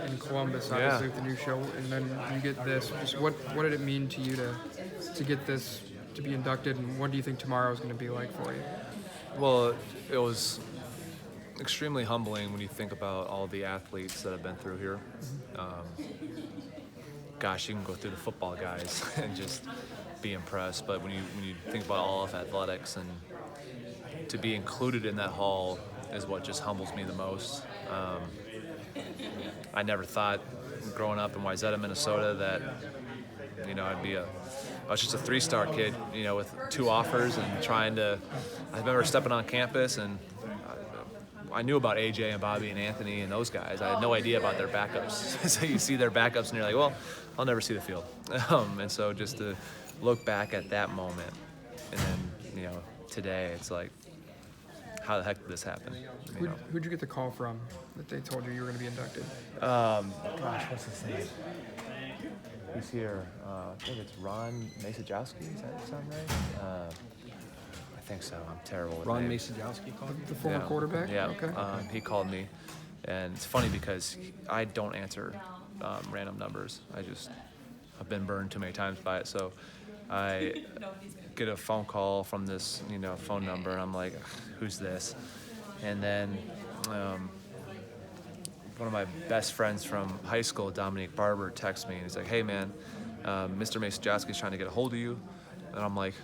in Columbus, obviously with the new show, and then you get this. Just what did it mean to you to get this, to be inducted, and what do you think tomorrow is going to be like for you? Well, it was extremely humbling when you think about all the athletes that have been through here. Gosh, you can go through the football guys and just be impressed. But when you think about all of athletics, and to be included in that hall is what just humbles me the most. I never thought growing up in Wayzata, Minnesota, that I was just a 3-star kid, with 2 offers and trying to. I remember stepping on campus, and I knew about AJ and Bobby and Anthony and those guys. I had no idea about their backups. So you see their backups and you're like, well, I'll never see the field. And so just to look back at that moment, and then today it's like, how the heck did this happen? Who'd you get the call from that they told you were going to be inducted? Gosh, what's his name? He's here. I think it's Ron Masajowski. Does that sound right? I think so. I'm terrible with Ron names. Masajowski called you? The former quarterback? Yeah. Okay. He called me, and it's funny because I don't answer random numbers. I've been burned too many times by it. So I get a phone call from this phone number, and I'm like, who's this? And then one of my best friends from high school, Dominique Barber, texts me, and he's like, hey man, Mr. Masajowski's trying to get a hold of you. And I'm like,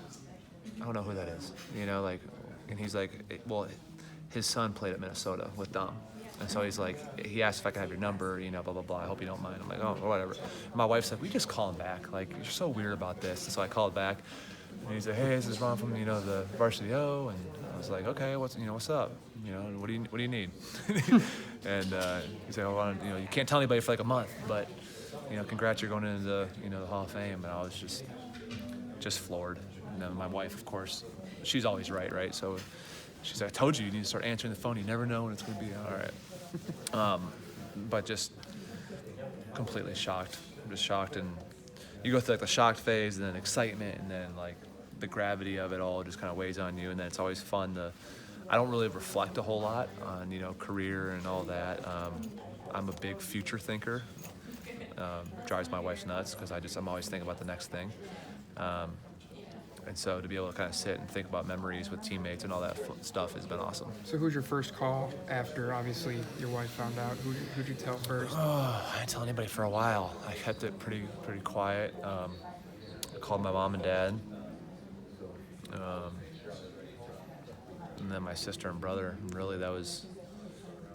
I don't know who that is, and he's like, well, his son played at Minnesota with Dom. And so he's like, he asked if I could have your number, blah, blah, blah. I hope you don't mind. I'm like, oh, whatever. And my wife's like, we just call him back. Like, you're so weird about this. And so I called back, and he's like, hey, this is Ron from, the Varsity O. And I was like, okay, what's up? What do you need? And he's like, well, you can't tell anybody for like a month, but, congrats, you're going into the Hall of Fame. And I was just floored. And then my wife, of course, she's always right? So she's like, I told you need to start answering the phone. You never know when it's going to be. All right. But just completely shocked. I'm just shocked. And you go through like the shocked phase, and then excitement, and then like the gravity of it all just kind of weighs on you. And then it's always fun I don't really reflect a whole lot on, career and all that. I'm a big future thinker. Drives my wife nuts because I'm always thinking about the next thing. And so to be able to kind of sit and think about memories with teammates and all that stuff has been awesome. So who's your first call after, obviously, your wife found out? Who'd you tell first? Oh, I didn't tell anybody for a while. I kept it pretty quiet. I called my mom and dad. And then my sister and brother. And really, that was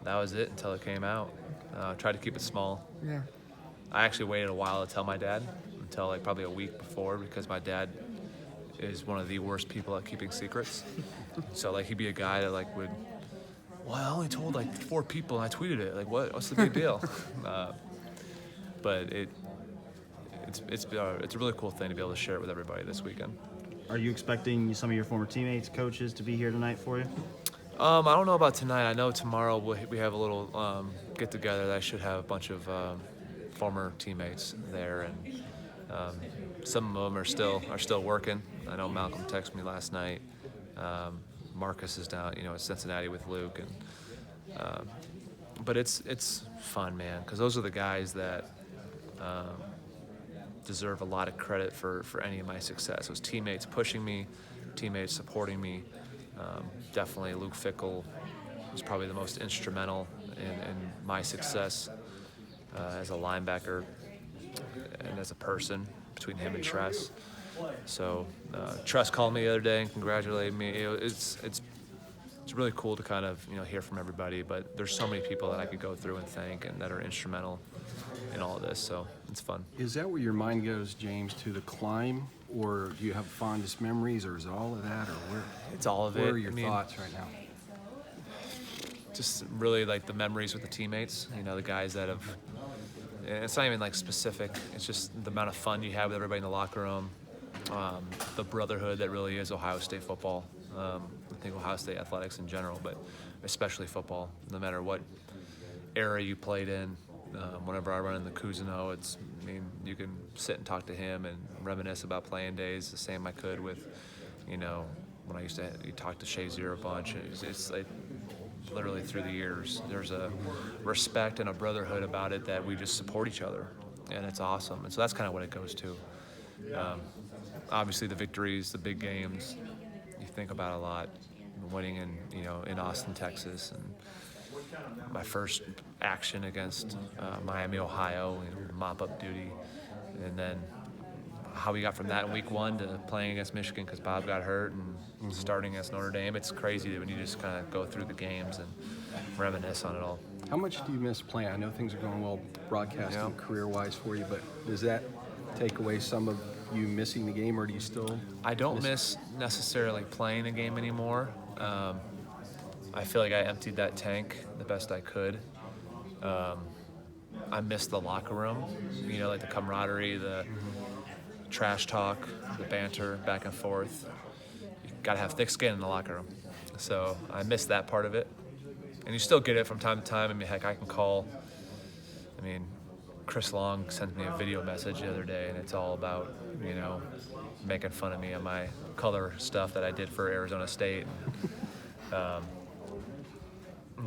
it until it came out. Tried to keep it small. Yeah. I actually waited a while to tell my dad, until like probably a week before, because my dad is one of the worst people at keeping secrets. So like he'd be a guy that like would, well, I only told like 4 people and I tweeted it. Like what's the big deal? But it's a really cool thing to be able to share it with everybody this weekend. Are you expecting some of your former teammates, coaches to be here tonight for you? I don't know about tonight. I know tomorrow we have a little get together that I should have a bunch of former teammates there, and some of them are still working. I know Malcolm texted me last night. Marcus is down, at Cincinnati with Luke, and but it's fun, man, because those are the guys that deserve a lot of credit for any of my success. Those teammates pushing me, teammates supporting me. Definitely Luke Fickle was probably the most instrumental in my success as a linebacker and as a person, between him and Tress. So Tress called me the other day and congratulated me. It's really cool to kind of hear from everybody, but there's so many people that I could go through and thank and that are instrumental in all of this, so it's fun. Is that where your mind goes, James, to the climb, or do you have fondest memories, or is it all of that, or where? It's all of it. Where are your thoughts right now? Just really like the memories with the teammates, the guys that have, and it's not even like specific, it's just the amount of fun you have with everybody in the locker room, the brotherhood that really is Ohio State football. I think Ohio State athletics in general, but especially football, no matter what era you played in. Whenever I run in the Cousineau, you can sit and talk to him and reminisce about playing days the same I could with, when I used to talk to Shazier a bunch. It's like literally through the years. There's a respect and a brotherhood about it that we just support each other, and it's awesome. And so that's kind of what it goes to. Obviously, the victories, the big games, you think about a lot. Winning in Austin, Texas, and my first action against Miami, Ohio, mop-up duty, and then how we got from that in week 1 to playing against Michigan because Bob got hurt and starting against Notre Dame. It's crazy when you just kind of go through the games and reminisce on it all. How much do you miss playing? I know things are going well broadcasting career-wise for you, but does that take away some of you missing the game, or do you still? I don't miss necessarily playing the game anymore. I feel like I emptied that tank the best I could. I miss the locker room, like the camaraderie, the trash talk, the banter back and forth. You gotta have thick skin in the locker room. So I miss that part of it. And you still get it from time to time. I mean, heck, I can call. Chris Long sent me a video message the other day, and it's all about, making fun of me and my color stuff that I did for Arizona State. And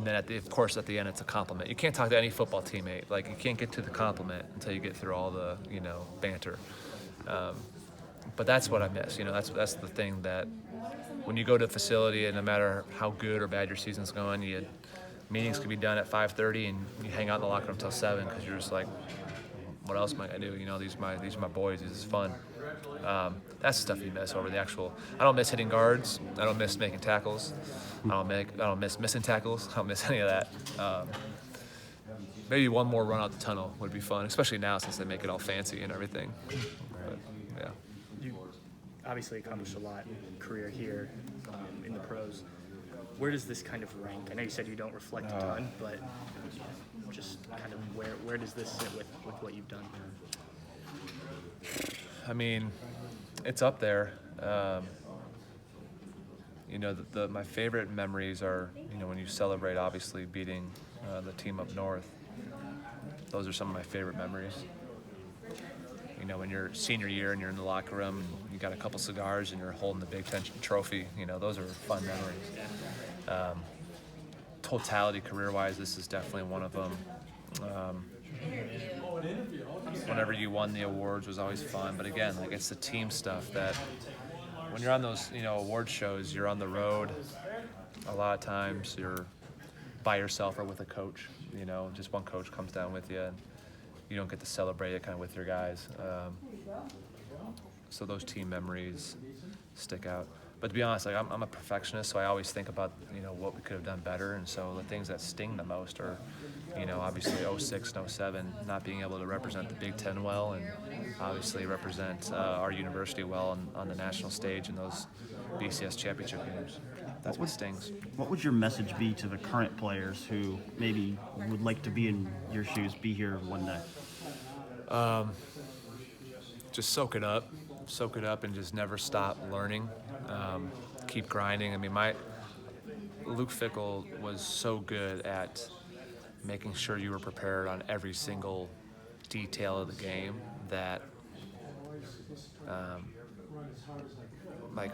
then, at the end, it's a compliment. You can't talk to any football teammate. Like, you can't get to the compliment until you get through all the, banter. But that's what I miss. That's the thing that when you go to a facility, and no matter how good or bad your season's going, meetings can be done at 5:30, and you hang out in the locker room until 7 because you're just like, what else am I gonna do? These are my boys. This is fun. That's the stuff you miss over the actual. I don't miss hitting guards. I don't miss making tackles. I don't miss missing tackles. I don't miss any of that. Maybe one more run out the tunnel would be fun, especially now since they make it all fancy and everything. But, yeah. You obviously accomplished a lot in your career here in the pros. Where does this kind of rank? I know you said you don't reflect a ton, but just kind of where does this sit with what you've done? It's up there. My favorite memories are, when you celebrate, obviously, beating the team up north. Those are some of my favorite memories. When you're senior year and you're in the locker room and you got a couple cigars and you're holding the Big Ten trophy, those are fun memories. Totality career-wise, this is definitely one of them. Whenever you won the awards was always fun, but again, it's the team stuff that when you're on those, award shows, you're on the road. A lot of times you're by yourself or with a coach. Just one coach comes down with you, and you don't get to celebrate it kind of with your guys. So those team memories stick out. But to be honest, I'm a perfectionist, so I always think about what we could have done better. And so the things that sting the most are, obviously 06 and 07, not being able to represent the Big Ten well, and obviously represent our university well on the national stage in those BCS championship games. That's what stings. What would your message be to the current players who maybe would like to be in your shoes, be here one day? Just soak it up, and just never stop learning. Keep grinding. Luke Fickell was so good at making sure you were prepared on every single detail of the game that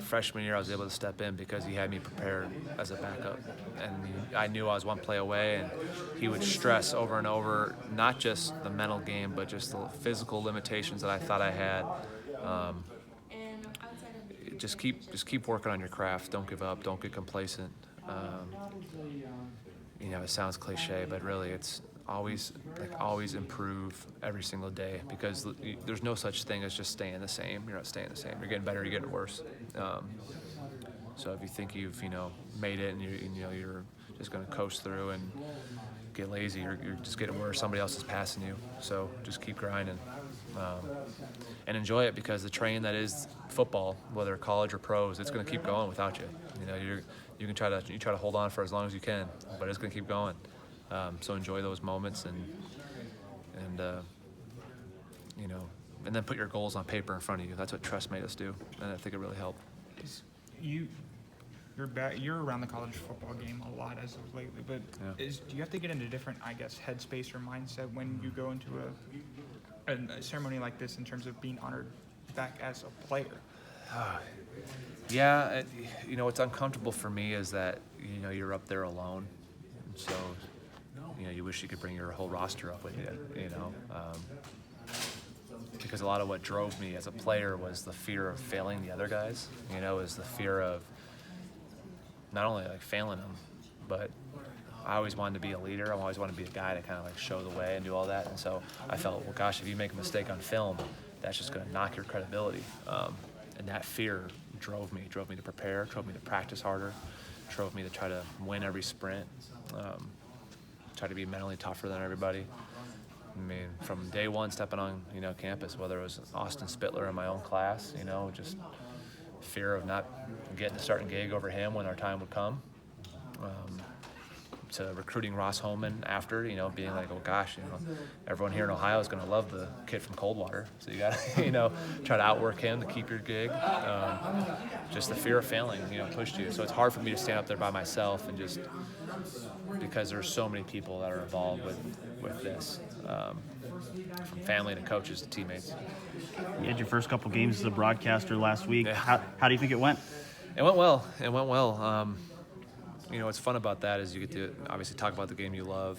freshman year I was able to step in because he had me prepared as a backup, and I knew I was one play away, and he would stress over and over not just the mental game but just the physical limitations that I thought I had. Just keep working on your craft. Don't give up. Don't get complacent. It sounds cliche, but really it's always improve every single day, because there's no such thing as just staying the same. You're not staying the same. You're getting better. You're getting worse. So if you think you've made it and you're just going to coast through and get lazy, you're just getting worse. Somebody else is passing you. So just keep grinding. And enjoy it, because the train that is football, whether college or pros, it's going to keep going without you. You can try to hold on for as long as you can, but it's going to keep going. So enjoy those moments and then put your goals on paper in front of you. That's what Trust made us do, and I think it really helped. You're around the college football game a lot as of lately, but Yeah. Do you have to get into different, headspace or mindset when you go into a ceremony like this in terms of being honored back as a player? Yeah, what's uncomfortable for me is that you're up there alone, So, you wish you could bring your whole roster up with you, because a lot of what drove me as a player was the fear of failing the other guys, is the fear of not only like failing them, but I always wanted to be a leader. I always wanted to be a guy to kind of like show the way and do all that. And so I felt, well, gosh, if you make a mistake on film, that's just going to knock your credibility. And that fear drove me to prepare, drove me to practice harder, drove me to try to win every sprint, try to be mentally tougher than everybody. I mean, from day one stepping on, campus, whether it was Austin Spittler in my own class, just fear of not getting a starting gig over him when our time would come. To recruiting Ross Holman after, being like, oh gosh, everyone here in Ohio is going to love the kid from Coldwater. So you got to, try to outwork him to keep your gig. Just the fear of failing, pushed you. So it's hard for me to stand up there by myself and just because there's so many people that are involved with this, from family to coaches to teammates. You had your first couple games as a broadcaster last week. Yeah. How do you think it went? It went well. What's fun about that is you get to obviously talk about the game you love,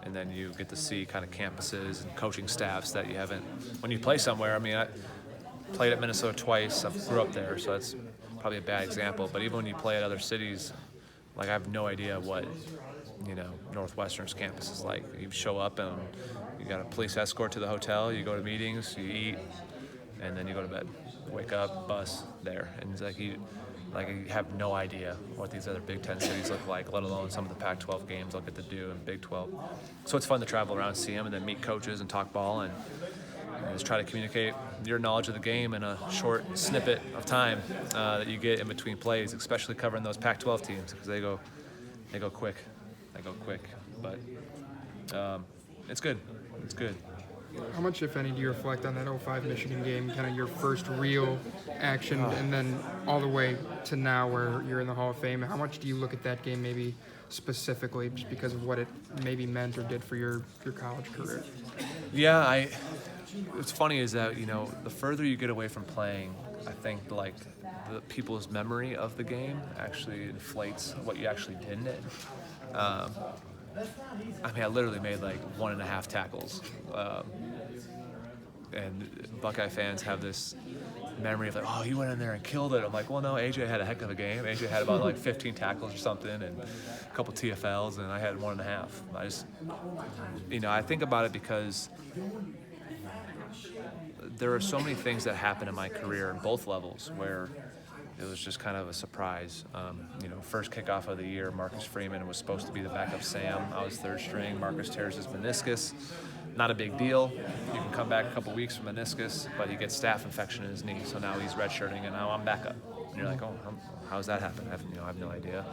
and then you get to see kind of campuses and coaching staffs that you haven't. When you play somewhere, I played at Minnesota twice. I grew up there, so that's probably a bad example. But even when you play at other cities, like I have no idea what Northwestern's campus is like. You show up and you got a police escort to the hotel. You go to meetings, you eat, and then you go to bed. Wake up, bus, there, and it's like you have no idea what these other Big Ten cities look like, let alone some of the Pac-12 games I'll get to do in Big 12. So it's fun to travel around, see them, and then meet coaches and talk ball, and just try to communicate your knowledge of the game in a short snippet of time that you get in between plays, especially covering those Pac-12 teams because they go quick. They go quick, but it's good. It's good. How much, if any, do you reflect on that 05 Michigan game, kind of your first real action, and then all the way to now where you're in the Hall of Fame? How much do you look at that game maybe specifically just because of what it maybe meant or did for your college career? Yeah, what's funny is that, the further you get away from playing, I think like the people's memory of the game actually inflates what you actually did in it. I literally made like 1.5 tackles. And Buckeye fans have this memory of like, oh, you went in there and killed it. I'm like, well, no, AJ had a heck of a game. AJ had about like 15 tackles or something and a couple TFLs, and I had 1.5. I think about it because there are so many things that happen in my career in both levels where it was just kind of a surprise. First kickoff of the year, Marcus Freeman was supposed to be the backup Sam. I was third string. Marcus tears his meniscus. Not a big deal. You can come back a couple weeks from meniscus, but he gets staph infection in his knee, so now he's redshirting, and now I'm backup. And you're like, oh, how's that happen? I have no idea.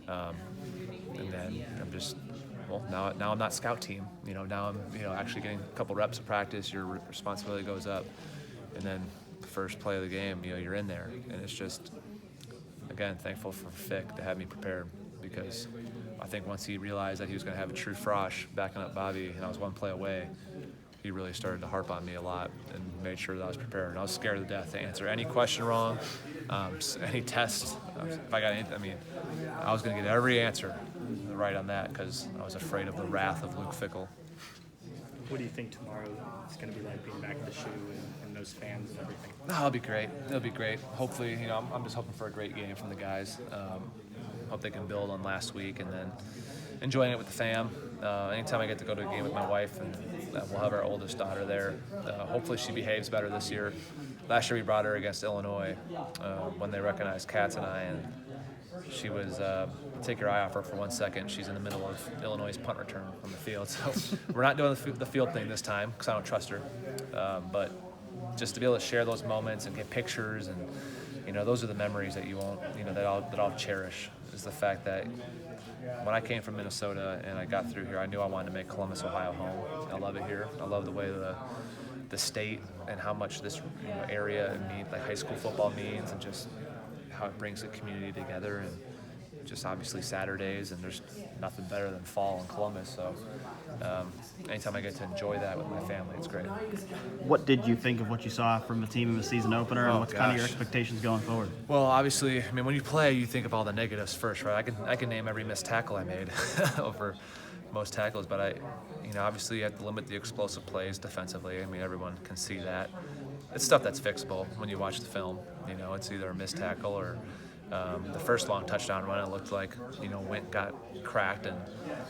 And then I'm just, now I'm not scout team. Now I'm, actually getting a couple reps of practice. Your responsibility goes up, and then the first play of the game, you're in there, and it's just, again, thankful for Fick to have me prepared because I think once he realized that he was going to have a true frosh backing up Bobby, and I was one play away, he really started to harp on me a lot and made sure that I was prepared. And I was scared to death to answer any question wrong, any test. If I got anything, I was going to get every answer right on that because I was afraid of the wrath of Luke Fickell. What do you think tomorrow is going to be like being back at the shoe and those fans and everything? No, it'll be great. It'll be great. Hopefully, I'm just hoping for a great game from the guys. Hope they can build on last week and then enjoying it with the fam. Anytime I get to go to a game with my wife, and we'll have our oldest daughter there. Hopefully she behaves better this year. Last year we brought her against Illinois when they recognized Katz and I, and she was, take your eye off her for 1 second. She's in the middle of Illinois' punt return on the field. So we're not doing the field thing this time because I don't trust her. But just to be able to share those moments and get pictures and, those are the memories that you won't, that I'll cherish, is the fact that when I came from Minnesota and I got through here, I knew I wanted to make Columbus, Ohio home. I love it here. I love the way the state and how much this area and high school football means, and just how it brings the community together. And just obviously Saturdays, and there's nothing better than fall in Columbus. So anytime I get to enjoy that with my family, it's great. What did you think of what you saw from the team in the season opener, and Oh, what's kind of your gosh. expectations going forward? Well, obviously, I mean, when you play, you think of all the negatives first, right? I can name every missed tackle I made over most tackles, but obviously you have to limit the explosive plays defensively. I mean, everyone can see that. It's stuff that's fixable when you watch the film. It's either a missed tackle or the first long touchdown run. It looked like Wint got cracked, and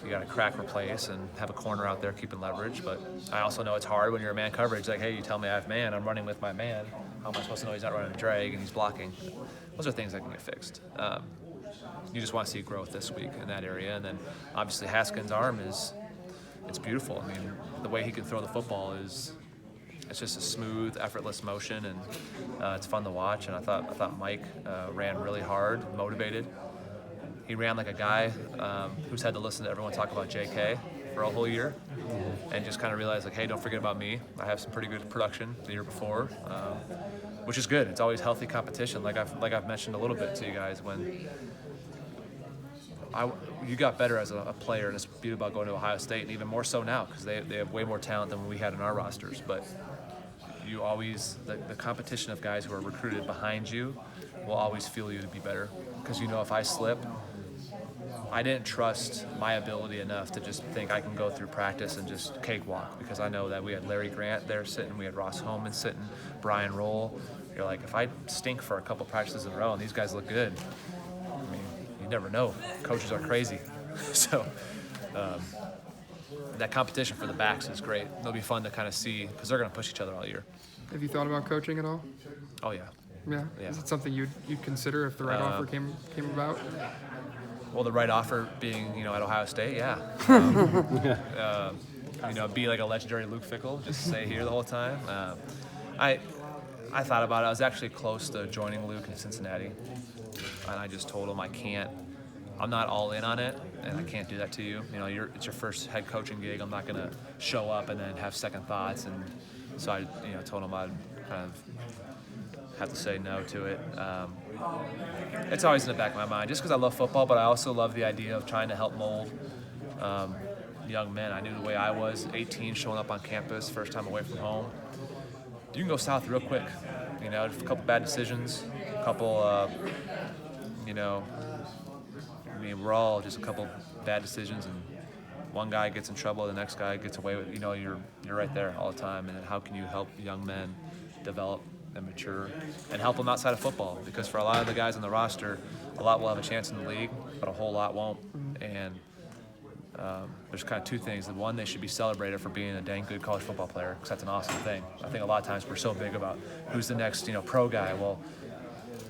you got to crack replace and have a corner out there keeping leverage. But I also know it's hard when you're a man coverage. Like, hey, you tell me I have man, I'm running with my man. How am I supposed to know he's not running a drag and he's blocking? Those are things that can get fixed. You just want to see growth this week in that area. And then obviously Haskins' arm it's beautiful. I mean, the way he can throw the football it's just a smooth, effortless motion, and it's fun to watch. And I thought Mike ran really hard, motivated. He ran like a guy who's had to listen to everyone talk about JK for a whole year, and just kind of realized, like, hey, don't forget about me. I have some pretty good production the year before, which is good. It's always healthy competition. Like I've mentioned a little bit to you guys, when you got better as a player, and it's beautiful about going to Ohio State, and even more so now because they have way more talent than we had in our rosters. But you always, the competition of guys who are recruited behind you will always fuel you to be better, because if I slip, I didn't trust my ability enough to just think I can go through practice and just cakewalk, because I know that we had Larry Grant there sitting, we had Ross Holman sitting, Brian Roll. You're like, if I stink for a couple practices in a row and these guys look good, I mean, you never know. Coaches are crazy. So that competition for the backs is great. It'll be fun to kind of see, because they're going to push each other all year. Have you thought about coaching at all? Oh, yeah. Yeah. Yeah. Is it something you'd consider if the right offer came about? Well, the right offer being, at Ohio State, yeah. Be like a legendary Luke Fickell, just stay here the whole time. I thought about it. I was actually close to joining Luke in Cincinnati, and I just told him I'm not all in on it, and I can't do that to you. It's your first head coaching gig. I'm not going to show up and then have second thoughts, and so I told him I'd kind of have to say no to it. It's always in the back of my mind, just because I love football, but I also love the idea of trying to help mold young men. I knew the way I was, 18, showing up on campus, first time away from home. You can go south real quick. A couple bad decisions, a couple, we're all just a couple bad decisions, and one guy gets in trouble, the next guy gets away with, you're right there all the time. And then how can you help young men develop and mature and help them outside of football? Because for a lot of the guys on the roster, a lot will have a chance in the league, but a whole lot won't. And there's kind of two things. The one, they should be celebrated for being a dang good college football player, because that's an awesome thing. I think a lot of times we're so big about who's the next, pro guy. Well,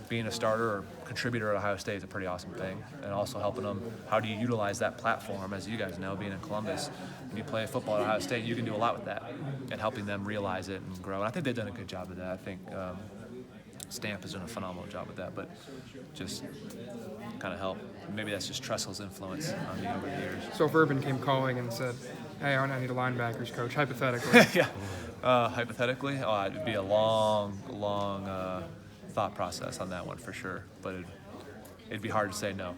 being a starter or contributor at Ohio State is a pretty awesome thing. And also helping them, how do you utilize that platform? As you guys know, being in Columbus, when you play football at Ohio State, you can do a lot with that, and helping them realize it and grow. And I think they've done a good job of that. I think Stamp has done a phenomenal job with that, but just kind of help. Maybe that's just Tressel's influence on me over the years. So if Urban came calling and said, hey, I need a linebackers coach, hypothetically. Yeah. Hypothetically, it'd be a long thought process on that one for sure, but it'd be hard to say no.